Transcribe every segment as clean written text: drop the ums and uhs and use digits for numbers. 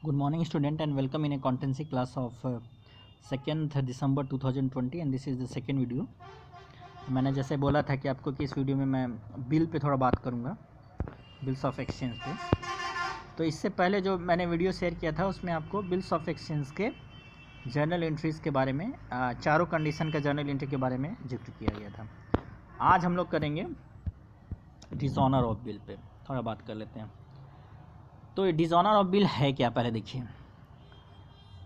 Good morning student and welcome in a accountancy class of 2nd December 2020 and this is the second video। मैंने जैसे बोला था कि आपको कि इस वीडियो में मैं बिल पे थोड़ा बात करूँगा, बिल्स ऑफ एक्सचेंज पे। तो इससे पहले जो मैंने वीडियो शेयर किया था उसमें आपको बिल्स ऑफ एक्सचेंज के जर्नल एंट्रीज़ के बारे में चारों कंडीशन का जर्नल एंट्री के बारे में जिक्र किया गया था। आज हम लोग करेंगे डिसऑनर ऑफ बिल पे थोड़ा बात कर लेते हैं। तो डिसऑनर ऑफ बिल है क्या, पहले देखिए।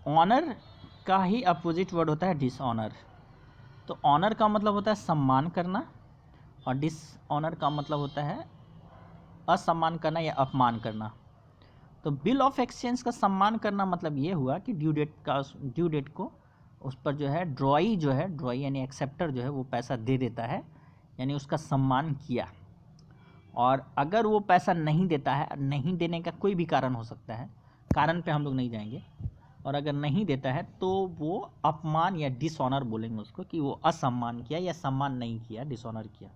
ऑनर का ही अपोजिट वर्ड होता है डिसऑनर। तो ऑनर का मतलब होता है सम्मान करना और डिसऑनर का मतलब होता है असम्मान करना या अपमान करना। तो बिल ऑफ एक्सचेंज का सम्मान करना मतलब ये हुआ कि ड्यू डेट को उस पर जो है ड्रॉई यानी एक्सेप्टर जो है वो पैसा दे देता है, यानी उसका सम्मान किया। और अगर वो पैसा नहीं देता है, नहीं देने का कोई भी कारण हो सकता है, कारण पे हम लोग नहीं जाएंगे, और अगर नहीं देता है तो वो अपमान या डिसऑनर बोलेंगे उसको कि वो असम्मान किया या सम्मान नहीं किया, डिसऑनर किया।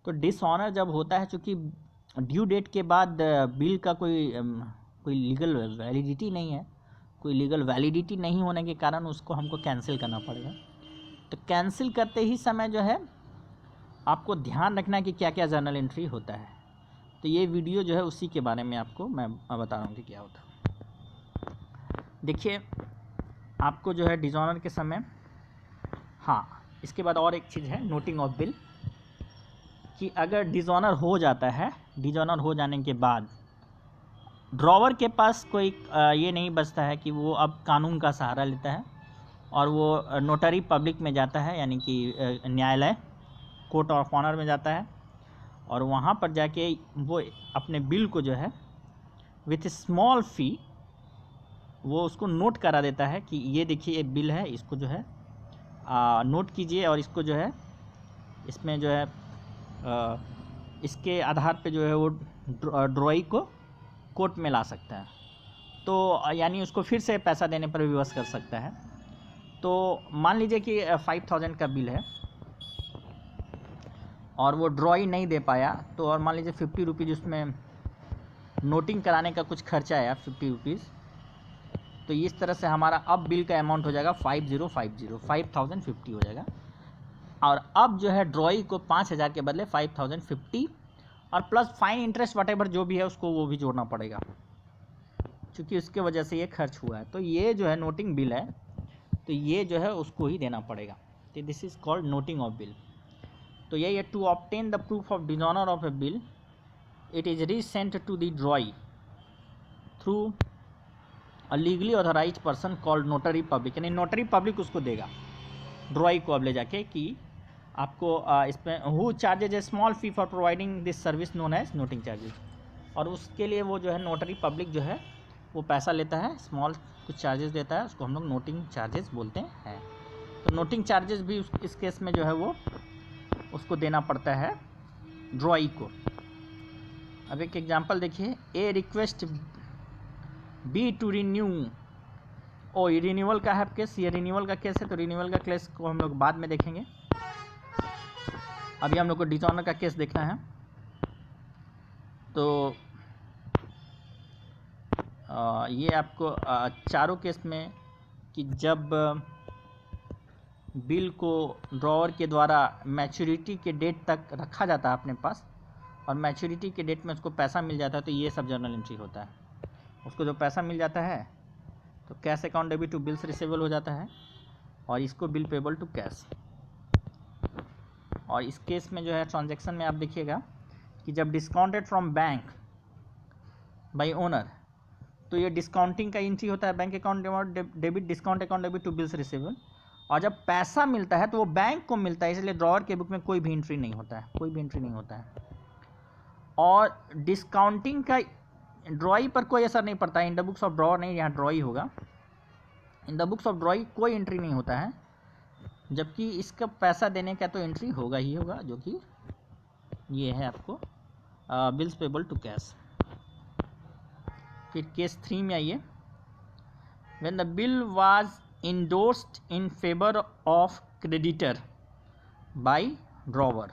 तो डिसऑनर जब होता है, चूँकि ड्यू डेट के बाद बिल का कोई लीगल वैलिडिटी नहीं है, कोई लीगल वैलिडिटी नहीं होने के कारण उसको हमको कैंसिल करना पड़ेगा। तो कैंसिल करते ही समय जो है आपको ध्यान रखना है कि क्या क्या जर्नल एंट्री होता है। तो ये वीडियो जो है उसी के बारे में आपको मैं बता रहा हूँ कि क्या होता है। देखिए, आपको जो है डिसऑनर के समय, हाँ, इसके बाद और एक चीज़ है नोटिंग ऑफ बिल, कि अगर डिसऑनर हो जाता है, डिसऑनर हो जाने के बाद ड्रॉवर के पास कोई ये नहीं बचता है कि वो अब कानून का सहारा लेता है और वो नोटरी पब्लिक में जाता है, यानी कि न्यायालय, कोर्ट ऑफ ऑनर में जाता है, और वहाँ पर जाके वो अपने बिल को जो है विथ स्मॉल फ़ी वो उसको नोट करा देता है कि ये देखिए ये बिल है, इसको जो है नोट कीजिए, और इसको जो है इसमें जो है इसके आधार पे जो है वो ड्रॉई को कोर्ट में ला सकता है। तो यानी उसको फिर से पैसा देने पर विवश कर सकता है। तो मान लीजिए कि 5000 का बिल है और वो ड्रॉई नहीं दे पाया, तो और मान लीजिए 50 रुपीज़ उसमें नोटिंग कराने का कुछ खर्चा आया 50 रुपीज़, तो इस तरह से हमारा अब बिल का अमाउंट हो जाएगा 5050 हो जाएगा। और अब जो है ड्रॉई को 5000 के बदले 5050 और प्लस फाइन इंटरेस्ट वटेवर जो भी है उसको वो भी जोड़ना पड़ेगा, क्योंकि उसके वजह से ये खर्च हुआ है। तो ये जो है नोटिंग बिल है, तो ये जो है उसको ही देना पड़ेगा। तो this is called noting of bill. तो यही है, to obtain the proof of dishonour of a bill it is recent to the drawee through a legally authorise person called notary public, यानी नोटरी पब्लिक उसको देगा ड्रॉई को अब ले जाके कि आपको इसमें who charges a small fee for providing this service known as noting charges, और उसके लिए वो जो है नोटरी पब्लिक जो है वो पैसा लेता है, स्मॉल कुछ चार्जेस देता है, उसको हम लोग नोटिंग चार्जेस बोलते हैं। तो नोटिंग चार्जेस भी इस केस में जो है वो उसको देना पड़ता है ड्रॉई को। अब एक एग्जांपल देखिए, ए रिक्वेस्ट बी टू रिन्यू, ये रिन्यूअल का है केस, ये रिन्यूअल का केस है, तो रिन्यूअल का केस को हम लोग बाद में देखेंगे। अभी हम लोग को डिसऑनर का केस देखना है। तो ये आपको चारों केस में कि जब बिल को ड्रॉवर के द्वारा मैच्योरिटी के डेट तक रखा जाता है अपने पास, और मैच्योरिटी के डेट में उसको पैसा मिल जाता है, तो ये सब जर्नल एंट्री होता है। उसको जो पैसा मिल जाता है तो cash account debit to bills receivable हो जाता है, और इसको बिल पेबल टू कैश। और इस केस में जो है ट्रांजैक्शन में आप देखिएगा कि जब discounted from bank by owner, तो ये डिस्काउंटिंग का एंट्री होता है, bank account debit, discount account debit to bills receivable. और जब पैसा मिलता है तो वो बैंक को मिलता है, इसलिए ड्रॉवर के बुक में कोई भी एंट्री नहीं होता है, कोई भी एंट्री नहीं होता है। और डिस्काउंटिंग का ड्रॉई पर कोई असर नहीं पड़ता है, in the books of drawer नहीं, यहाँ ड्रॉई होगा, इन द बुक्स ऑफ ड्रॉई कोई एंट्री नहीं होता है, जबकि इसका पैसा देने का तो एंट्री होगा ही होगा, जो कि ये है आपको बिल्स पेबल टू कैश। फिर केस 3 में आइए, when the bill was endorsed in favour of creditor by drawer,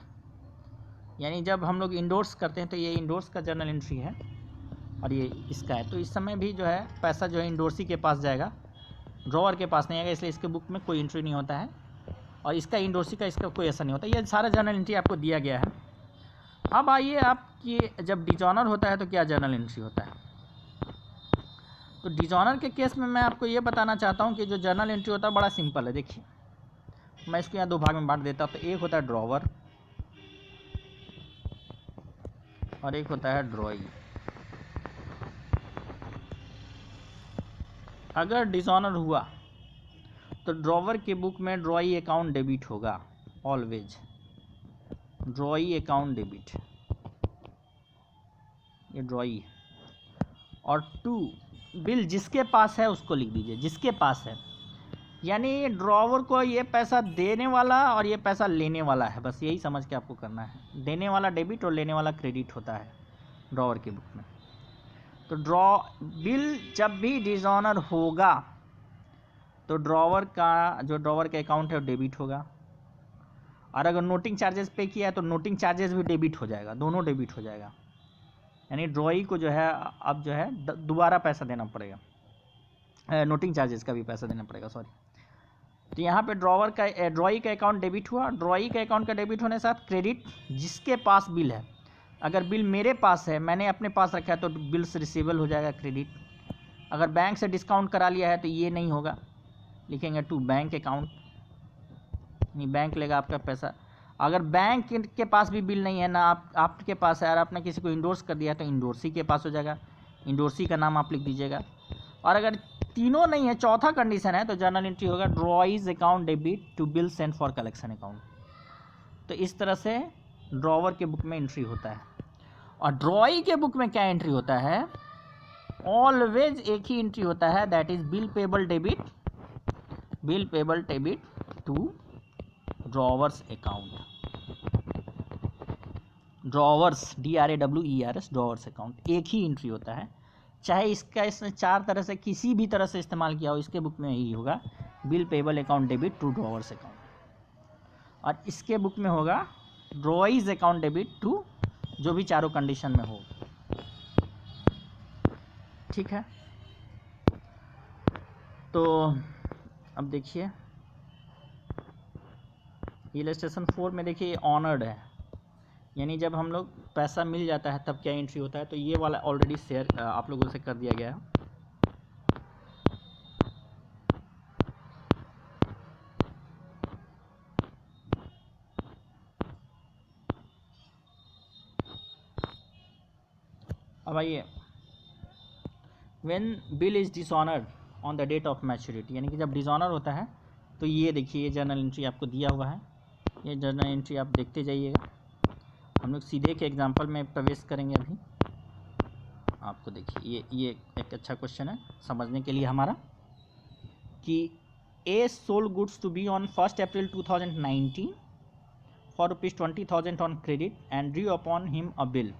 यानी जब हम लोग इंडोर्स करते हैं, तो ये इंडोर्स का जर्नल एंट्री है, और ये इसका है, तो इस समय भी जो है पैसा जो है इंडोर्सी के पास जाएगा, ड्रॉवर के पास नहीं आएगा, इसलिए इसके बुक में कोई एंट्री नहीं होता है। और इसका इंडोर्सी का इसका कोई असर नहीं होता। ये सारा जर्नल एंट्री आपको दिया गया है। अब आइए आपकी, जब डिजॉनर होता है तो क्या जर्नल एंट्री होता है। तो डिजॉनर के केस में मैं आपको ये बताना चाहता हूँ कि जो जर्नल एंट्री होता है बड़ा सिंपल है। देखिए मैं इसको यहाँ दो भाग में बांट देता हूँ। तो एक होता है ड्रॉवर और एक होता है ड्रॉई। अगर डिजॉनर हुआ तो ड्रॉवर के बुक में ड्रॉई अकाउंट डेबिट होगा, ऑलवेज ड्रॉई अकाउंट डेबिट, ये ड्रॉई। और टू, बिल जिसके पास है उसको लिख दीजिए, जिसके पास है, यानी ड्रॉवर को ये पैसा देने वाला और ये पैसा लेने वाला है, बस यही समझ के आपको करना है। देने वाला डेबिट और लेने वाला क्रेडिट होता है ड्रॉवर के बुक में। तो बिल जब भी डिजॉनर होगा तो ड्रॉवर का जो ड्रॉवर का अकाउंट है वो डेबिट होगा। और अगर नोटिंग चार्जेस पे किया है तो नोटिंग चार्जेस भी डेबिट हो जाएगा, दोनों डेबिट हो जाएगा। यानी ड्रॉई को जो है अब जो है दोबारा पैसा देना पड़ेगा, नोटिंग चार्जेस का भी पैसा देना पड़ेगा, सॉरी। तो यहाँ पे ड्रॉई का अकाउंट डेबिट हुआ। ड्रॉई के अकाउंट का डेबिट होने के साथ क्रेडिट जिसके पास बिल है। अगर बिल मेरे पास है, मैंने अपने पास रखा है, तो बिल्स रिसीवेबल हो जाएगा, क्रेडिट। अगर बैंक से डिस्काउंट करा लिया है तो ये नहीं होगा, लिखेंगे टू बैंक अकाउंट, नहीं बैंक लेगा आपका पैसा। अगर बैंक के पास भी बिल नहीं है ना, आपके पास है और आपने किसी को इंडोर्स कर दिया तो इंडोर्सी के पास हो जाएगा, इंडोर्सी का नाम आप लिख दीजिएगा। और अगर तीनों नहीं है, चौथा कंडीशन है, तो जर्नल एंट्री होगा drawee's account debit to bill send for collection account. तो इस तरह से ड्रॉवर के बुक में एंट्री होता है। और ड्रॉई के बुक में क्या एंट्री होता है, ऑलवेज एक ही एंट्री होता है, that is bill payable debit to drawers account, drawers DRAWERS drawers account, एक ही एंट्री होता है। चाहे इसने चार तरह से किसी भी तरह से इस्तेमाल किया हो, इसके बुक में यही होगा, bill payable account debit to drawers account. और इसके बुक में होगा ड्रॉइज अकाउंट डेबिट टू, जो भी चारों कंडीशन में हो, ठीक है। तो अब देखिए इलस्ट्रेशन 4 में देखिए ये ऑनर्ड है, यानी जब हम लोग पैसा मिल जाता है तब क्या एंट्री होता है। तो ये वाला ऑलरेडी शेयर आप लोगों से कर दिया गया है। अब आइए, when bill is dishonoured on the date of maturity, यानी कि जब डिसऑनर होता है तो ये देखिए ये जर्नल एंट्री आपको दिया हुआ है। ये जर्नल एंट्री आप देखते जाइएगा। हम लोग सीधे के एग्जांपल में प्रवेश करेंगे अभी। आपको देखिए ये एक अच्छा क्वेश्चन है समझने के लिए हमारा, कि A sold goods to B on 1 April 2019 for ₹20,000 on credit and due upon him a bill.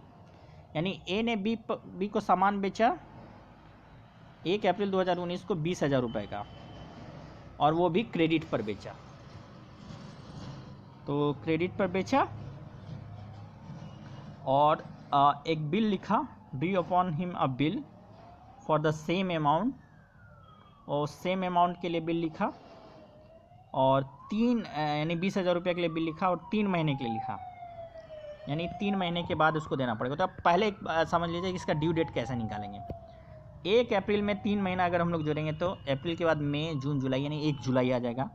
यानी ए ने बी को सामान बेचा 1 अप्रैल 2019 को 20,000 रुपये का, और वो भी क्रेडिट पर बेचा। तो क्रेडिट पर बेचा और एक बिल लिखा, due upon him a bill for the same amount, और सेम अमाउंट के लिए बिल लिखा, और यानी 20,000 रुपये के लिए बिल लिखा और 3 महीने के लिए लिखा, यानी 3 महीने के बाद उसको देना पड़ेगा। तो अब पहले समझ लीजिए कि इसका ड्यू डेट कैसे निकालेंगे। 1 अप्रैल में 3 महीना अगर हम लोग जोड़ेंगे तो अप्रैल के बाद मई जून जुलाई, यानी 1 जुलाई आ जाएगा।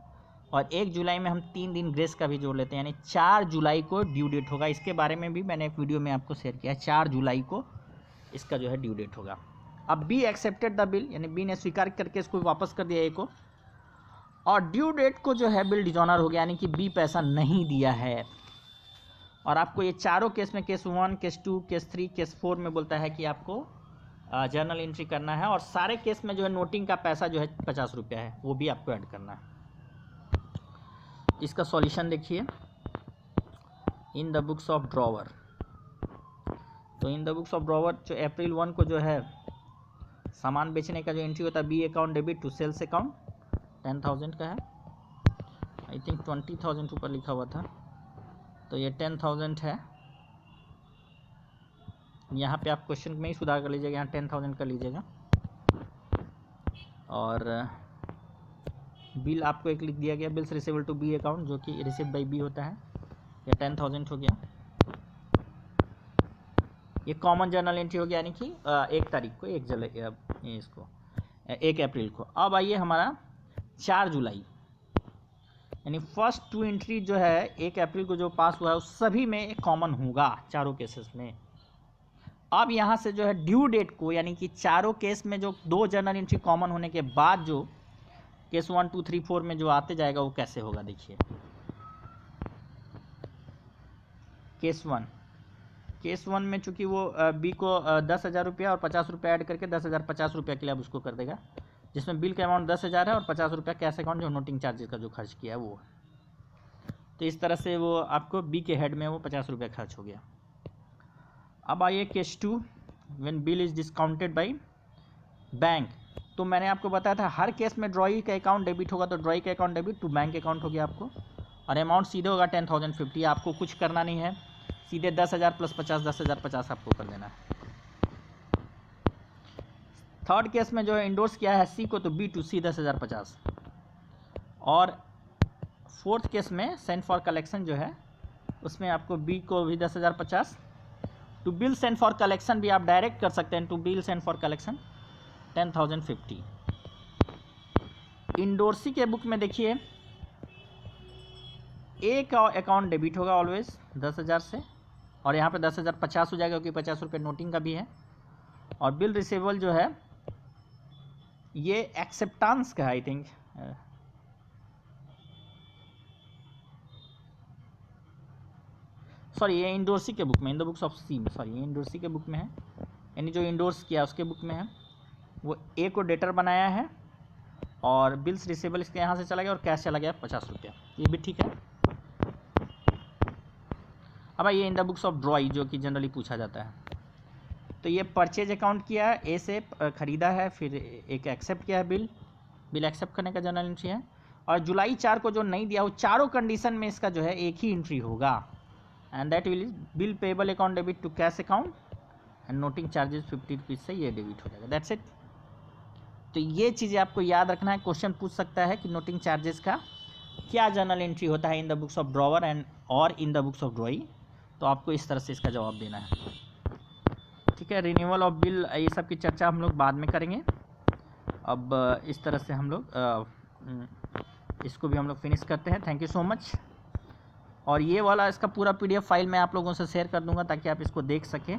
और 1 जुलाई में हम 3 दिन ग्रेस का भी जोड़ लेते हैं, यानी 4 जुलाई को ड्यू डेट होगा। इसके बारे में भी मैंने एक वीडियो में आपको शेयर किया है, 4 जुलाई को इसका जो है ड्यू डेट होगा। अब बी एक्सेप्टेड द बिल, यानी बी ने स्वीकार करके इसको वापस कर दिया ए को, और ड्यू डेट को जो है बिल डिजॉनर हो गया, यानी कि बी पैसा नहीं दिया है। और आपको ये चारों केस में, केस 1, केस 2, केस 3, केस 4 में बोलता है कि आपको जर्नल एंट्री करना है। और सारे केस में जो है नोटिंग का पैसा जो है 50 रुपया है, वो भी आपको ऐड करना है। इसका सॉल्यूशन देखिए in the books of drawer. तो in the books of drawer जो अप्रैल 1 को जो है सामान बेचने का जो एंट्री होता है, B account debit to sales account 10,000 का है, आई थिंक 20,000 ऊपर लिखा हुआ था, तो ये 10,000 है। यहाँ पे आप क्वेश्चन में ही सुधार कर लीजिएगा, यहाँ 10,000 कर लीजिएगा। और बिल आपको एक लिख दिया गया, bills receivable to B account, जो कि रिसीव बाई बी होता है, या 10,000 हो गया। ये कॉमन जर्नल एंट्री हो गया, यानी कि 1 तारीख को, 1 अप्रैल को। अब आइए हमारा 4 जुलाई, यानी फर्स्ट 2 एंट्री जो है 1 अप्रैल को जो पास हुआ है उस सभी में कॉमन होगा चारों केसेस में। अब यहाँ से जो है ड्यू डेट को, यानी कि चारों केस में जो 2 जर्नल एंट्री कॉमन होने के बाद जो केस 1 2 3 4 में जो आते जाएगा वो कैसे होगा, देखिए। केस वन में चूंकि वो बी को 10,000 रुपया और 50 रुपया ऐड करके 10,000 50 रुपया के लिए अब उसको कर देगा, जिसमें बिल का अमाउंट 10,000 है और 50 रुपया कैश अकाउंट जो नोटिंग चार्जेस का जो खर्च किया है वो। तो इस तरह से वो आपको बी के हेड में वो 50 रुपया खर्च हो गया। अब आइए case 2, when bill is discounted by bank. तो मैंने आपको बताया था हर केस में ड्रॉई का अकाउंट डेबिट होगा, तो ड्रॉई का account debit to bank account हो गया आपको, और अमाउंट सीधे होगा 10,050। आपको कुछ करना नहीं है, सीधे 10,000 प्लस 50 10,050 आपको कर देना है। थर्ड केस में जो है इंडोर्स किया है सी को, तो बी टू सी 10,050। और फोर्थ केस में सेंड फॉर कलेक्शन जो है उसमें आपको बी को भी 10,050। To bill send for collection भी आप डायरेक्ट कर सकते हैं, to bill send for collection 10,050। Endorsee के बुक में देखिए ए का अकाउंट डेबिट होगा ऑलवेज 10,000 से, और यहाँ पे 10,050 हो जाएगा क्योंकि 50 रुपये नोटिंग का भी है। और बिल रिसीवेबल जो है ये एक्सेप्टेंस का है, आई थिंक, सॉरी ये इंडोर्सी के बुक में, इन द बुक्स ऑफ सी में, सॉरी ये इंडोर्सी के बुक में है, यानी जो इंडोर्स किया उसके बुक में है। वो ए को डेटर बनाया है और बिल्स रिसीवेबल इसके यहाँ से चला गया और कैश चला गया 50 रुपया, ये भी ठीक है। अब ये इन द बुक्स ऑफ ड्रॉई जो कि जनरली पूछा जाता है। तो ये परचेज अकाउंट किया है, ए से ख़रीदा है, फिर एक एक्सेप्ट किया है बिल एक्सेप्ट करने का जनरल एंट्री है। और जुलाई 4 को जो नहीं दिया वो चारों कंडीशन में इसका जो है एक ही एंट्री होगा, and that will is bill payable account debit to cash account and noting charges 50 rupees से ये डेबिट हो जाएगा, दैट्स इट। तो ये चीज़ें आपको याद रखना है, क्वेश्चन पूछ सकता है कि नोटिंग चार्जेस का क्या जर्नल एंट्री होता है in the books of drawer and और in the books of drawee, तो आपको इस तरह से इसका जवाब देना है, ठीक है। रिन्यूअल ऑफ बिल ये सब की चर्चा हम लोग बाद में करेंगे। अब इस तरह से हम लोग इसको भी हम लोग फिनिश करते हैं। Thank you so much. और ये वाला इसका पूरा PDF फाइल मैं आप लोगों से शेयर कर दूंगा ताकि आप इसको देख सकें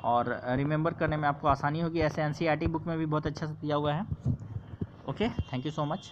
और रिमेंबर करने में आपको आसानी होगी। ऐसे NCERT बुक में भी बहुत अच्छा से दिया हुआ है। Okay, thank you so much.